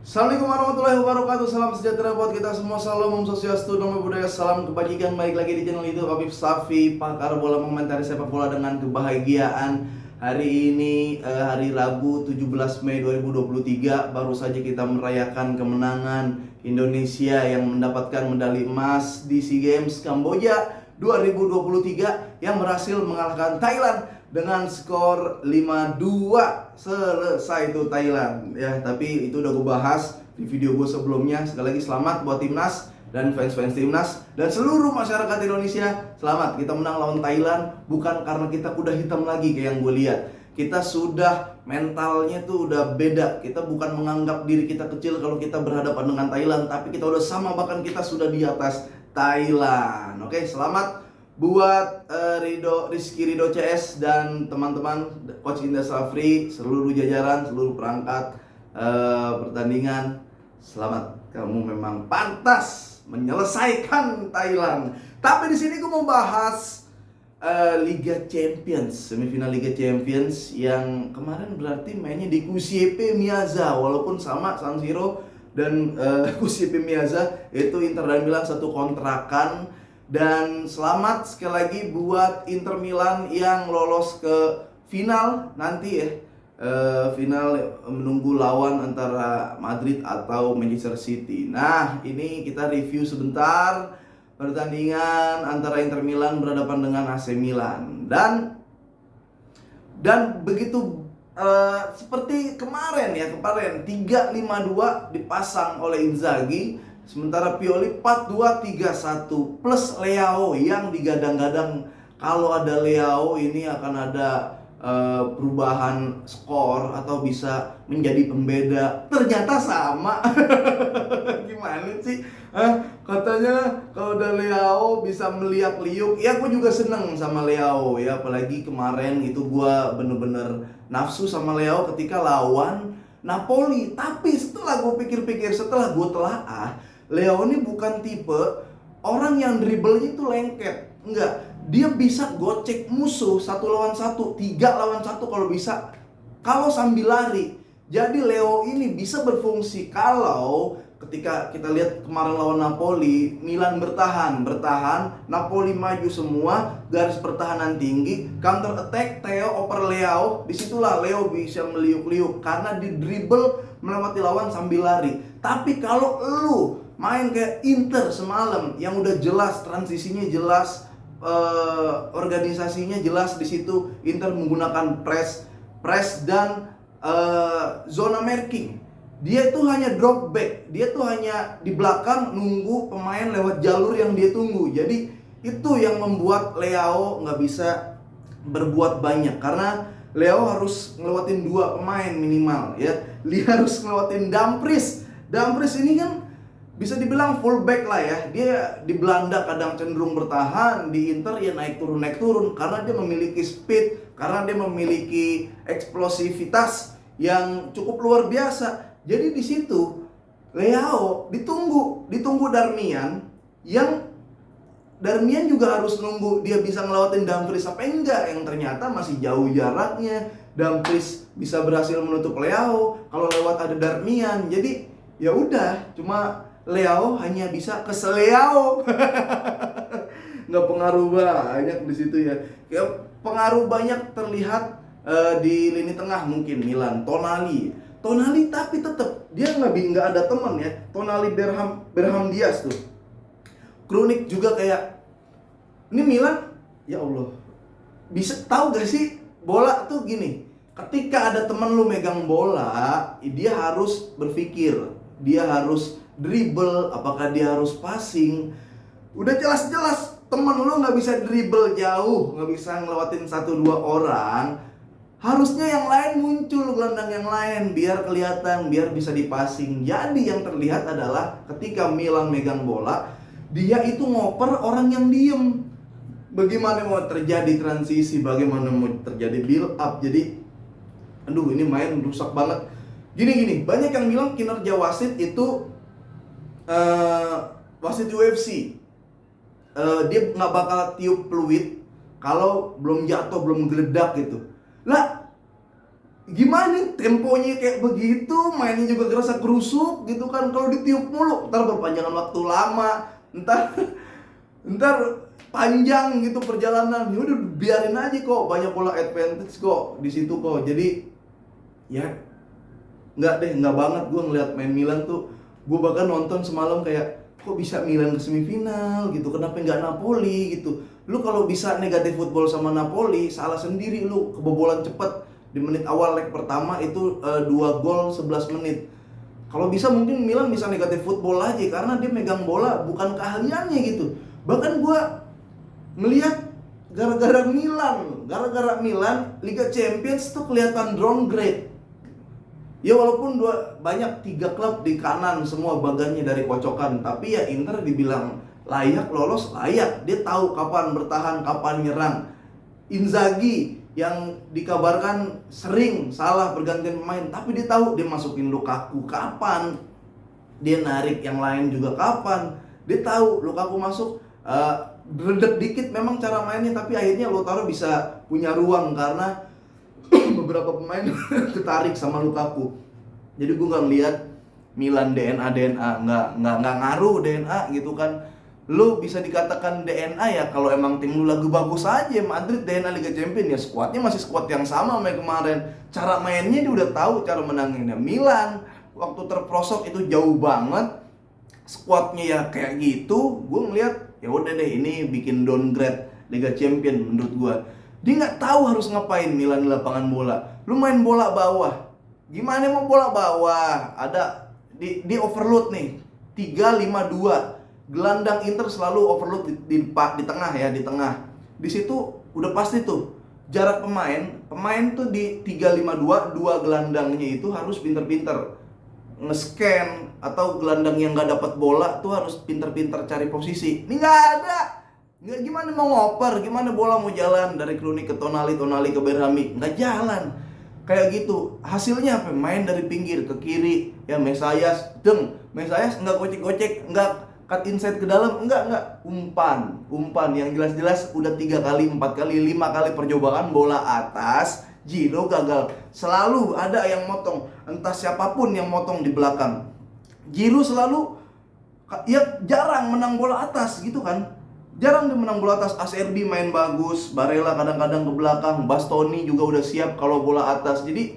Assalamualaikum warahmatullahi wabarakatuh. Salam sejahtera buat kita semua. Salam Om Swastiastu, Namo Buddhaya, salam kebajikan. Balik lagi di channel YouTube Habib Safi, pakar bola, mengomentari sepak bola dengan kebahagiaan. Hari ini hari Rabu 17 Mei 2023. Baru saja kita merayakan kemenangan Indonesia yang mendapatkan medali emas di SEA Games Kamboja 2023 yang berhasil mengalahkan Thailand dengan skor 5-2. Selesai itu Thailand ya. Tapi itu udah gue bahas di video gue sebelumnya. Sekali lagi selamat buat timnas dan fans-fans timnas dan seluruh masyarakat Indonesia. Selamat, kita menang lawan Thailand bukan karena kita kuda hitam lagi kayak yang gue lihat. Kita sudah mentalnya tuh udah beda. Kita bukan menganggap diri kita kecil kalau kita berhadapan dengan Thailand, tapi kita udah sama, bahkan kita sudah di atas Thailand. Oke, selamat buat Rizky Ridho CS dan teman-teman Coach Indra Safri, seluruh jajaran, seluruh perangkat pertandingan. Selamat, kamu memang pantas menyelesaikan Thailand. Tapi di sini gue mau bahas Liga Champions, semifinal Liga Champions yang kemarin berarti mainnya di Giuseppe Meazza, walaupun sama San Siro dan Giuseppe Meazza itu Inter dan Milan satu kontrakan. Dan selamat sekali lagi buat Inter Milan yang lolos ke final nanti ya. Final menunggu lawan antara Madrid atau Manchester City. Nah, ini kita review sebentar pertandingan antara Inter Milan berhadapan dengan AC Milan. Dan begitu seperti kemarin 3-5-2 dipasang oleh Inzaghi. Sementara Pioli 4-2-3-1 plus Leao yang digadang-gadang kalau ada Leao ini akan ada perubahan skor atau bisa menjadi pembeda. Ternyata sama. Gimana sih? Katanya kalau ada Leao bisa meliak-liuk. Ya gue juga seneng sama Leao ya. Apalagi kemarin itu gue bener-bener nafsu sama Leao ketika lawan Napoli. Tapi setelah gue pikir-pikir, setelah gue telaah, Leo ini bukan tipe orang yang dribblenya itu lengket. Enggak, dia bisa gocek musuh 1 lawan 1, 3 lawan 1 kalau bisa, kalau sambil lari. Jadi Leo ini bisa berfungsi kalau ketika kita lihat kemarin lawan Napoli, Milan bertahan, Napoli maju semua, garis pertahanan tinggi, counter attack, Theo oper Leo. Disitulah Leo bisa meliuk-liuk karena di dribble melewati lawan sambil lari. Tapi kalau lu main kayak Inter semalam yang udah jelas transisinya jelas, organisasinya jelas, di situ Inter menggunakan press dan zona marking. Dia itu hanya drop back, dia tuh hanya di belakang nunggu pemain lewat jalur yang dia tunggu. Jadi itu yang membuat Leo nggak bisa berbuat banyak karena Leo harus ngelewatin 2 pemain minimal ya. Dia harus ngelewatin Dumfries. Dumfries ini kan bisa dibilang fullback lah ya. Dia di Belanda kadang cenderung bertahan, di Inter ya naik turun karena dia memiliki speed, karena dia memiliki eksplosivitas yang cukup luar biasa. Jadi di situ Leo ditunggu Darmian, yang Darmian juga harus nunggu dia bisa ngelewatin Dumfries apa enggak, yang ternyata masih jauh jaraknya. Dumfries bisa berhasil menutup Leo kalau lewat ada Darmian. Jadi ya udah, cuma Leo hanya bisa kesel Leo. Nggak pengaruh banyak di situ ya. Kayak pengaruh banyak terlihat di lini tengah mungkin Milan, Tonali tapi tetap dia nggak ada teman ya. Tonali Berham Diaz tuh. Kronik juga kayak ini Milan, ya Allah. Bisa tahu gak sih bola tuh gini. Ketika ada teman lu megang bola, dia harus berpikir, dia harus dribble, apakah dia harus passing. Udah jelas-jelas temen lu nggak bisa dribble jauh, nggak bisa ngelewatin 1-2 orang. Harusnya yang lain muncul, gelandang yang lain, biar kelihatan, biar bisa dipassing. Jadi yang terlihat adalah ketika Milan megang bola, dia itu ngoper orang yang diem. Bagaimana mau terjadi transisi, bagaimana mau terjadi build up. Jadi aduh, ini main rusak banget. Gini, banyak yang bilang kinerja wasit itu wasit UFC, dia nggak bakal tiup peluit kalau belum jatuh, belum geledak gitu. Lah, gimana nih temponya kayak begitu, mainnya juga kerasa kerusuk gitu kan. Kalau ditiup mulu ntar berpanjangan waktu lama, ntar panjang gitu perjalanan. Ya udah biarin aja kok, banyak bola advantage kok di situ kok. Jadi ya nggak banget gue ngeliat main Milan tuh. Gue bahkan nonton semalam kayak, kok bisa Milan ke semifinal gitu, kenapa nggak Napoli gitu. Lu kalau bisa negatif football sama Napoli, salah sendiri lu. Kebobolan cepet di menit awal leg pertama itu 2 gol 11 menit. Kalau bisa mungkin Milan bisa negatif football aja, karena dia megang bola bukan keahliannya gitu. Bahkan gue ngelihat gara-gara Milan Liga Champions tuh kelihatan downgrade. Ya walaupun banyak 3 klub di kanan semua bagannya dari kocokan, tapi ya Inter dibilang layak lolos, layak. Dia tahu kapan bertahan, kapan nyerang. Inzaghi yang dikabarkan sering salah pergantian pemain, tapi dia tahu dia masukin Lukaku kapan, dia narik yang lain juga kapan. Dia tahu Lukaku masuk redek dikit memang cara mainnya, tapi akhirnya Lautaro bisa punya ruang karena beberapa pemain ketarik sama Lukaku. Jadi gue nggak ngeliat Milan DNA nggak ngaruh DNA gitu kan. Lu bisa dikatakan DNA ya kalau emang tim lu lagi bagus aja. Madrid DNA Liga Champions ya skuadnya masih skuad yang sama sama kemarin. Cara mainnya dia udah tahu cara menanginnya. Milan waktu terprosok itu jauh banget, skuadnya ya kayak gitu. Gue ngeliat ya udah deh, ini bikin downgrade Liga Champions menurut gue. Dia nggak tahu harus ngapain Milan di lapangan bola. Lu main bola bawah, gimana mau bola bawah? Ada di overload nih, 3-5-2. Gelandang Inter selalu overload di tengah ya, di tengah. Di situ udah pasti tuh jarak pemain tuh di 3-5-2, 2 gelandangnya itu harus pinter-pinter nge-scan, atau gelandang yang nggak dapat bola tuh harus pinter-pinter cari posisi. Ini nggak ada. Nggak, gimana mau ngoper, gimana bola mau jalan dari Krunic ke Tonali ke Berhami, nggak jalan kayak gitu. Hasilnya apa? Main dari pinggir ke kiri ya, Mesias nggak gocek-gocek, nggak cut inside ke dalam, nggak umpan yang jelas-jelas udah 3 kali, 4 kali, 5 kali percobaan bola atas, Giro gagal. Selalu ada yang motong, entah siapapun yang motong di belakang. Giro selalu ya jarang menang bola atas gitu kan. Jarang dia menang bola atas. ACRB main bagus, Barella kadang-kadang ke belakang, Bastoni juga udah siap kalau bola atas. Jadi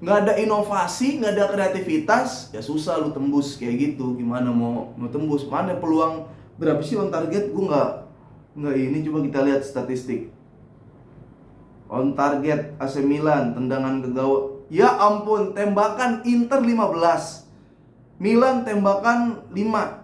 nggak ada inovasi, nggak ada kreativitas, ya susah lu tembus kayak gitu. Gimana mau tembus? Mana peluang berapa sih on target? Gue nggak ini, coba kita lihat statistik. On target AC Milan, tendangan ke gawang. Ya ampun, tembakan Inter 15, Milan tembakan 5.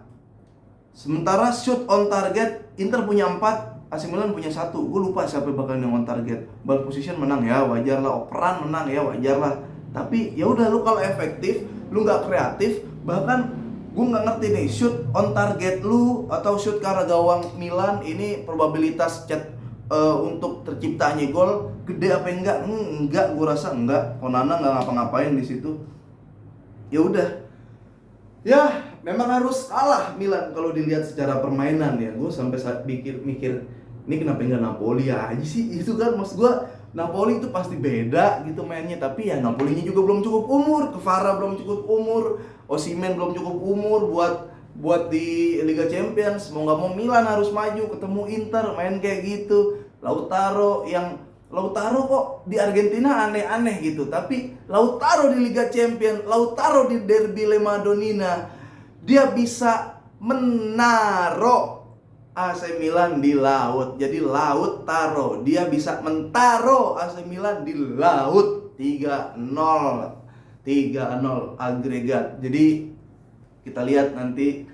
Sementara shoot on target Inter punya 4, AC Milan punya 1. Gue lupa siapa bakal yang on target. Ball position menang ya wajar lah, operan menang ya wajar lah. Tapi ya udah, lu kalau efektif, lu nggak kreatif, bahkan gue nggak ngerti nih, shoot on target lu atau shoot ke arah gawang Milan ini probabilitas untuk terciptanya gol gede apa enggak? Enggak, gue rasa enggak. Onana nggak ngapa-ngapain di situ. Ya udah. Ya, memang harus kalah Milan kalau dilihat secara permainan ya. Gue sampai mikir ini kenapa nggak Napoli aja sih? Itu kan maksud gue, Napoli itu pasti beda gitu mainnya. Tapi ya Napolinya juga belum cukup umur, Kvara belum cukup umur, Osimhen belum cukup umur buat di Liga Champions. Mau nggak mau Milan harus maju ketemu Inter main kayak gitu. Lautaro kok di Argentina aneh-aneh gitu, tapi Lautaro di Liga Champions, Lautaro di Derby Le Madonnina, dia bisa menaruh AC Milan di laut. Jadi Lautaro, dia bisa mentaro AC Milan di laut. 3-0 agregat. Jadi kita lihat nanti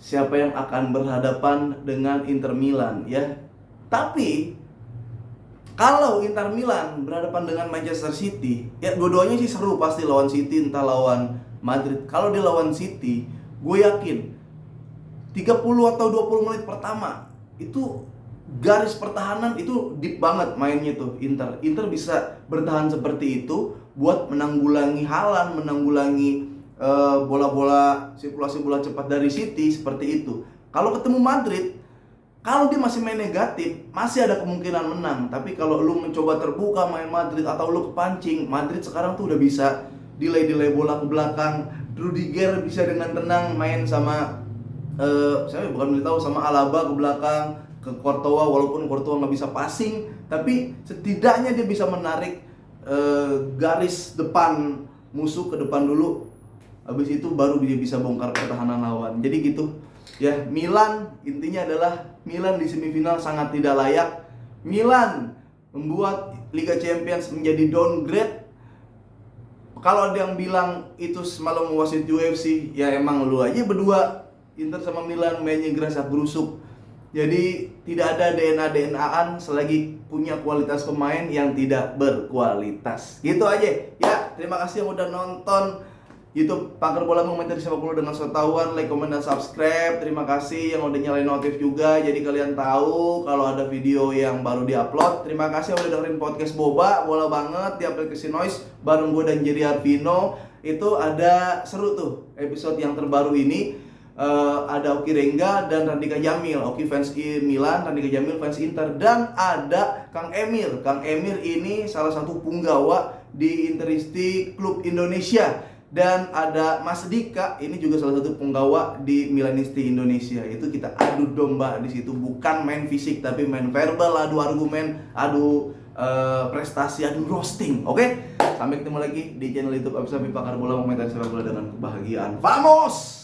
siapa yang akan berhadapan dengan Inter Milan ya. Tapi kalau Inter Milan berhadapan dengan Manchester City, ya dua-duanya sih seru pasti lawan City, entah lawan Madrid. Kalau dia lawan City, gue yakin 30 atau 20 menit pertama itu garis pertahanan itu deep banget mainnya tuh Inter. Inter bisa bertahan seperti itu buat menanggulangi Haaland, menanggulangi bola-bola, sirkulasi bola cepat dari City seperti itu. Kalau ketemu Madrid, Kalau dia masih main negatif, masih ada kemungkinan menang. Tapi kalau lu mencoba terbuka main Madrid atau lu kepancing, Madrid sekarang tuh udah bisa delay bola ke belakang. Rudiger bisa dengan tenang main sama saya bukan tahu sama Alaba ke belakang, ke Courtois, walaupun Courtois nggak bisa passing, tapi setidaknya dia bisa menarik garis depan musuh ke depan dulu. Habis itu baru dia bisa bongkar pertahanan lawan. Jadi gitu. Ya, Milan intinya adalah Milan di semifinal sangat tidak layak. Milan membuat Liga Champions menjadi downgrade. Kalau ada yang bilang itu semalam wasit UFC, ya emang lu aja berdua. Inter sama Milan mainnya gerasak gerusuk. Jadi tidak ada DNA-an selagi punya kualitas pemain yang tidak berkualitas. Gitu aja. Ya, terima kasih yang udah nonton YouTube Pakar Bola Mengomentari Sepak Bola dengan Sotawan. Like, comment, dan subscribe. Terima kasih yang udah nyalain notif juga. Jadi kalian tahu kalau ada video yang baru diupload. Terima kasih yang udah dengerin podcast Boba. Bola banget di aplikasi Noise bareng gue dan Jerry Arvino. Itu ada seru tuh episode yang terbaru ini. Ada Oki Rengga dan Randika Jamil. Oki fans Milan, Randika Jamil fans Inter. Dan ada Kang Emir. Kang Emir ini salah satu punggawa di Interisti Klub Indonesia. Dan ada Mas Dika, ini juga salah satu punggawa di Milanisti Indonesia. Itu kita adu domba di situ, bukan main fisik tapi main verbal, adu argumen, adu prestasi, adu roasting. Oke? Sampai ketemu lagi di channel YouTube Abis Pakar Bola Mengomentari Sepak Bola dengan kebahagiaan. Vamos!